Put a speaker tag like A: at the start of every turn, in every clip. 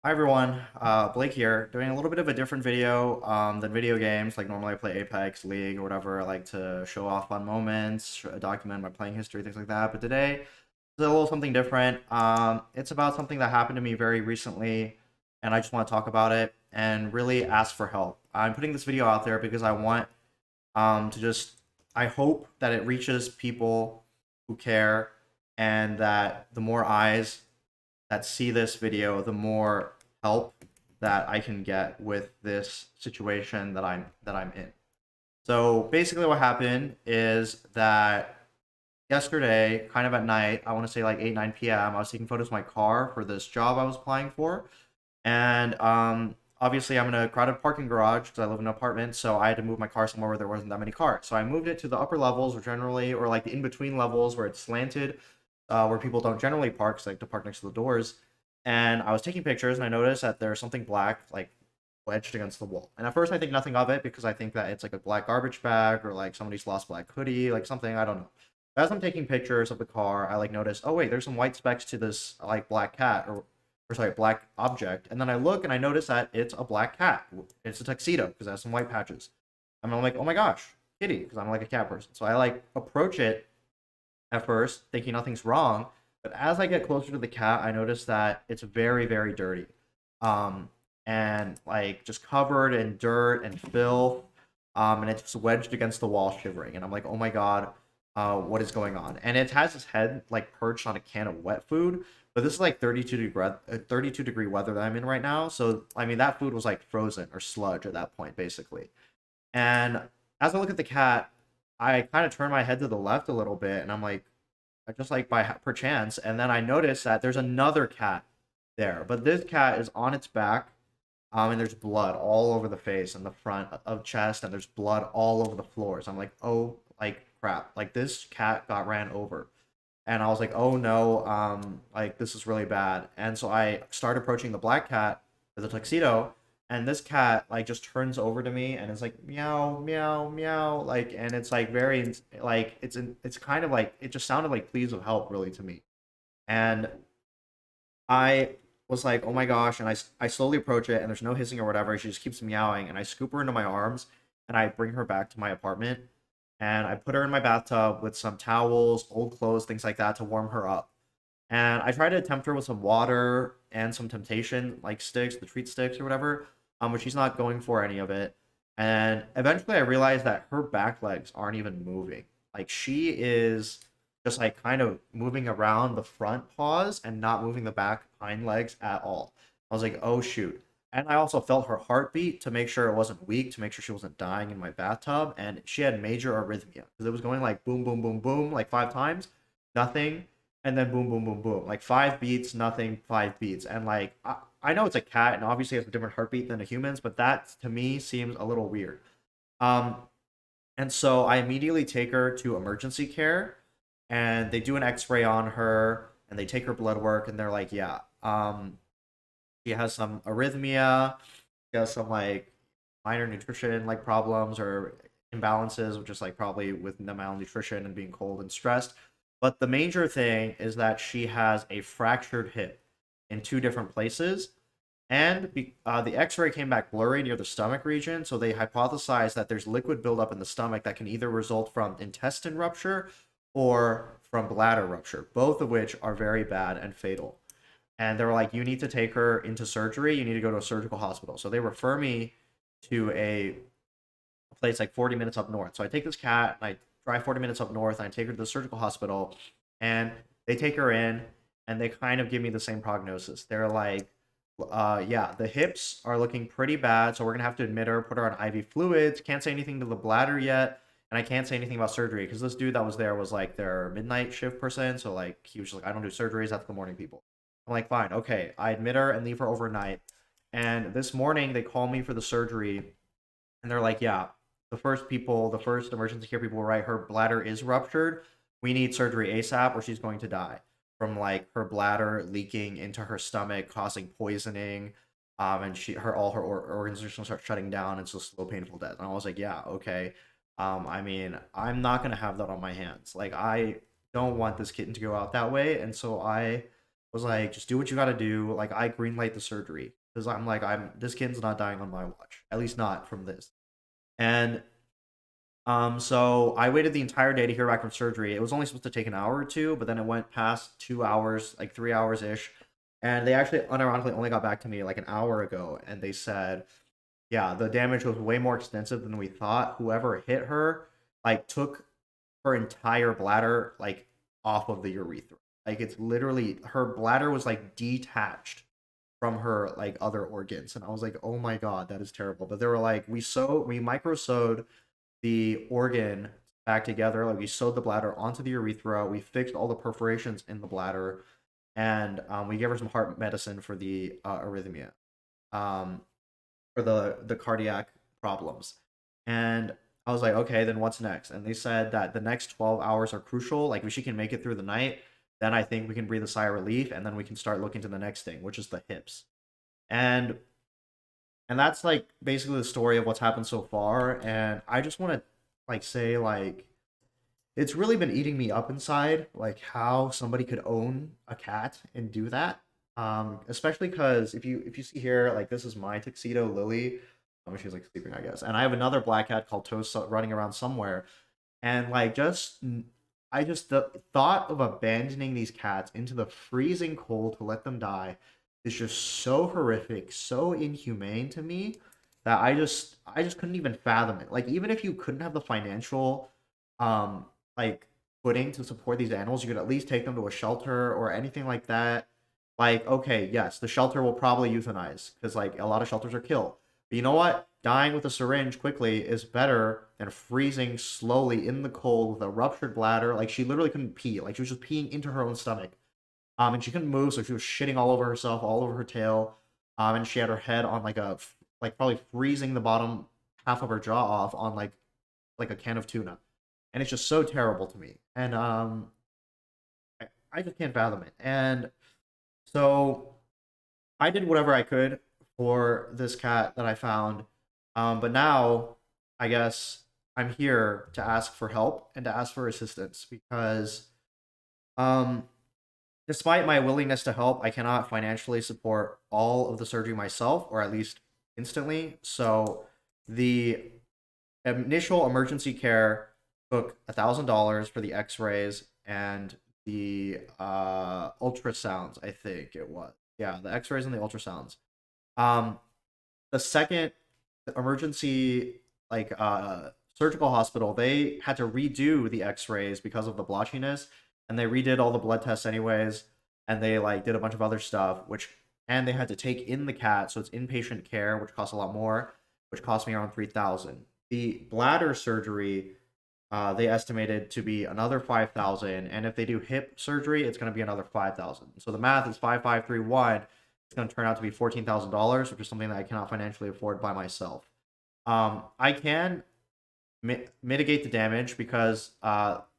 A: Hi everyone, Blake here, doing a little bit of a different video than video games. Like normally I play Apex, League, or whatever. I like to show off fun moments, document my playing history, things like that. But today is a little something different. It's about something that happened to me very recently, and I just want to talk about it and really ask for help. I'm putting this video out there because I want to just, I hope that it reaches people who care, and that the more eyes that see this video, the more help that I can get with this situation that I'm in. So basically what happened is that yesterday, kind of at night, I want to say like 8, 9 p.m., I was taking photos of my car for this job I was applying for. And obviously I'm in a crowded parking garage because I live in an apartment, so I had to move my car somewhere where there wasn't that many cars. So I moved it to the upper levels, or generally, or like the in-between levels where it's slanted, where people don't generally park, so like to park next to the doors. And I was taking pictures, and I noticed that there's something black, like wedged against the wall. And at first, I think nothing of it because I think that it's like a black garbage bag or like somebody's lost black hoodie, like something I don't know. As I'm taking pictures of the car, I like notice, oh wait, there's some white specks to this like black cat or sorry, black object. And then I look and I notice that it's a black cat. It's a tuxedo because it has some white patches. And I'm like, oh my gosh, kitty, because I'm like a cat person. So I like approach it at first, thinking nothing's wrong. But as I get closer to the cat, I notice that it's very, very dirty. Um, and like just covered in dirt and filth. And it's just wedged against the wall, shivering. And I'm like, oh my God, what is going on? And it has its head like perched on a can of wet food. But this is like 32-degree weather that I'm in right now. So, I mean, that food was like frozen or sludge at that point, basically. And as I look at the cat, I kind of turn my head to the left a little bit, and I'm like, just like by perchance, and then I notice that there's another cat there, but this cat is on its back, and there's blood all over the face and the front of chest, and there's blood all over the floors. I'm like, oh, like crap, like this cat got ran over, and I was like, oh no, like this is really bad. And so I start approaching the black cat with a tuxedo, and this cat like just turns over to me and it's like meow meow meow, like, and it's like very like it's kind of like it just sounded like pleas of help really to me. And I was like, oh my gosh, and I slowly approach it and there's no hissing or whatever. She just keeps meowing, and I scoop her into my arms and I bring her back to my apartment, and I put her in my bathtub with some towels, old clothes, things like that to warm her up. And I tried to tempt her with some water and some temptation, like sticks, the treat sticks or whatever, but she's not going for any of it. And eventually I realized that her back legs aren't even moving. Like she is just like kind of moving around the front paws and not moving the back hind legs at all. I was like, oh shoot. And I also felt her heartbeat to make sure it wasn't weak, to make sure she wasn't dying in my bathtub. And she had major arrhythmia because it was going like boom, boom, boom, boom, like 5 times, nothing, and then boom, boom, boom, boom, like 5 beats, nothing, 5 beats, and like I know it's a cat, and obviously it has a different heartbeat than a human's, but that to me seems a little weird. Um, and so I immediately take her to emergency care, and they do an X-ray on her, and they take her blood work, and they're like, yeah, she has some arrhythmia, she has some like minor nutrition like problems or imbalances, which is like probably with the malnutrition and being cold and stressed. But the major thing is that she has a fractured hip in two different places. And the x-ray came back blurry near the stomach region, so they hypothesized that there's liquid buildup in the stomach that can either result from intestine rupture or from bladder rupture, both of which are very bad and fatal. And they were like, you need to take her into surgery. You need to go to a surgical hospital. So they refer me to a place like 40 minutes up north. So I take this cat and I drive 40 minutes up north and I take her to the surgical hospital, and they take her in and they kind of give me the same prognosis. They're like, yeah, the hips are looking pretty bad. So we're going to have to admit her, put her on IV fluids. Can't say anything to the bladder yet. And I can't say anything about surgery because this dude that was there was like their midnight shift person. So like he was just like, I don't do surgeries. That's the morning people. I'm like, fine, okay. I admit her and leave her overnight. And this morning they call me for the surgery, and they're like, yeah, the first emergency care people were right. Her bladder is ruptured. We need surgery ASAP, or she's going to die from like her bladder leaking into her stomach, causing poisoning. And her all her organs are just gonna start shutting down. It's a slow, painful death. And I was like, yeah, okay. I mean, I'm not gonna have that on my hands. Like, I don't want this kitten to go out that way, and so I was like, just do what you gotta do. Like, I greenlight the surgery because I'm like, this kid's not dying on my watch, at least not from this. And so I waited the entire day to hear back from surgery. It was only supposed to take an hour or two, but then it went past 2 hours, like 3 hours ish. And they actually unironically only got back to me like an hour ago, and they said, yeah, the damage was way more extensive than we thought. Whoever hit her, like, took her entire bladder, like, off of the urethra. Like, it's literally her bladder was like detached from her like other organs, and I was like, oh my god, that is terrible. But they were like, we micro sewed the organ back together. Like, we sewed the bladder onto the urethra. We fixed all the perforations in the bladder, and we gave her some heart medicine for the arrhythmia, um, for the cardiac problems. And I was like, okay, then what's next? And they said that the next 12 hours are crucial. Like, if she can make it through the night, then I think we can breathe a sigh of relief, and then we can start looking to the next thing, which is the hips. And that's like basically the story of what's happened so far. And I just want to like say, like, it's really been eating me up inside, like how somebody could own a cat and do that. Especially because if you see here, like, this is my tuxedo Lily. She's like sleeping, I guess, and I have another black cat called Toast running around somewhere. And like, I just the thought of abandoning these cats into the freezing cold to let them die is just so horrific, so inhumane to me that I just couldn't even fathom it. Like, even if you couldn't have the financial like footing to support these animals, you could at least take them to a shelter or anything like that. Like, okay, yes, the shelter will probably euthanize because like a lot of shelters are killed. But you know what? Dying with a syringe quickly is better than freezing slowly in the cold with a ruptured bladder. Like, she literally couldn't pee. Like, she was just peeing into her own stomach. And she couldn't move, so she was shitting all over herself, all over her tail. And she had her head on like like probably freezing the bottom half of her jaw off on like a can of tuna. And it's just so terrible to me. And I just can't fathom it. And so I did whatever I could for this cat that I found. But now I guess I'm here to ask for help and to ask for assistance because um despite my willingness to help, I cannot financially support all of the surgery myself, or at least instantly. So the initial emergency care took $1,000 for the X-rays and the ultrasounds. I think it was, yeah, the X-rays and the ultrasounds. Um, the second emergency, like, surgical hospital, they had to redo the X-rays because of the blotchiness, and they redid all the blood tests anyways, and they like did a bunch of other stuff, which, and they had to take in the cat, so it's inpatient care, which costs a lot more, which cost me around 3,000. The bladder surgery, they estimated to be another 5,000, and if they do hip surgery, it's going to be another 5,000. So the math is 5,531. It's going to turn out to be $14,000, which is something that I cannot financially afford by myself. I can mitigate the damage because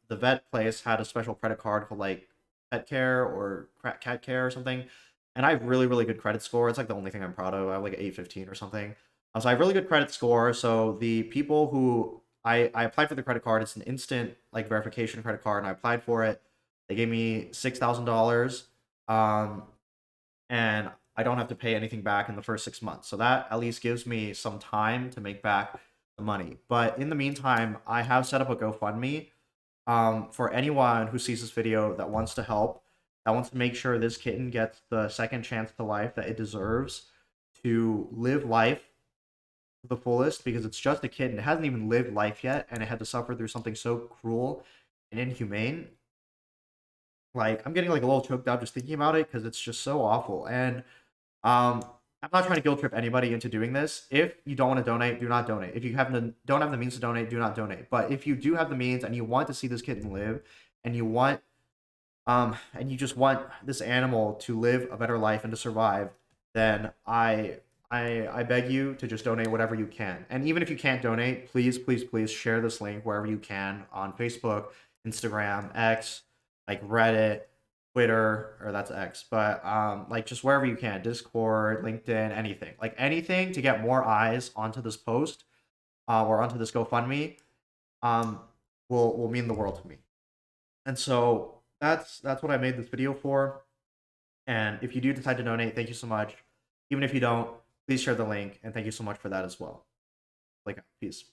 A: the vet place had a special credit card called like Pet Care or Cat Care or something, and I have really really good credit score. It's like the only thing I'm proud of. I have like an 815 or something. So I have really good credit score. So the people who I applied for the credit card, it's an instant like verification credit card, and I applied for it. They gave me $6,000. Um, and I don't have to pay anything back in the first 6 months. So that at least gives me some time to make back the money. But in the meantime, I have set up a GoFundMe, for anyone who sees this video that wants to help, that wants to make sure this kitten gets the second chance to life that it deserves to live life to the fullest, because it's just a kitten. It hasn't even lived life yet, and it had to suffer through something so cruel and inhumane. Like, I'm getting like a little choked up just thinking about it because it's just so awful. And I'm not trying to guilt trip anybody into doing this. If you don't want to donate, do not donate. If you don't have the means to donate, do not donate. But if you do have the means and you want to see this kitten live, and you just want this animal to live a better life and to survive, then I beg you to just donate whatever you can. And even if you can't donate, please please please share this link wherever you can on Facebook, Instagram, X, like Reddit, Twitter, or that's X, but like just wherever you can, Discord, LinkedIn, anything. Like anything to get more eyes onto this post, or onto this GoFundMe, um will mean the world to me. And so that's what I made this video for. And if you do decide to donate, thank you so much. Even if you don't, please share the link, and thank you so much for that as well. Like, peace.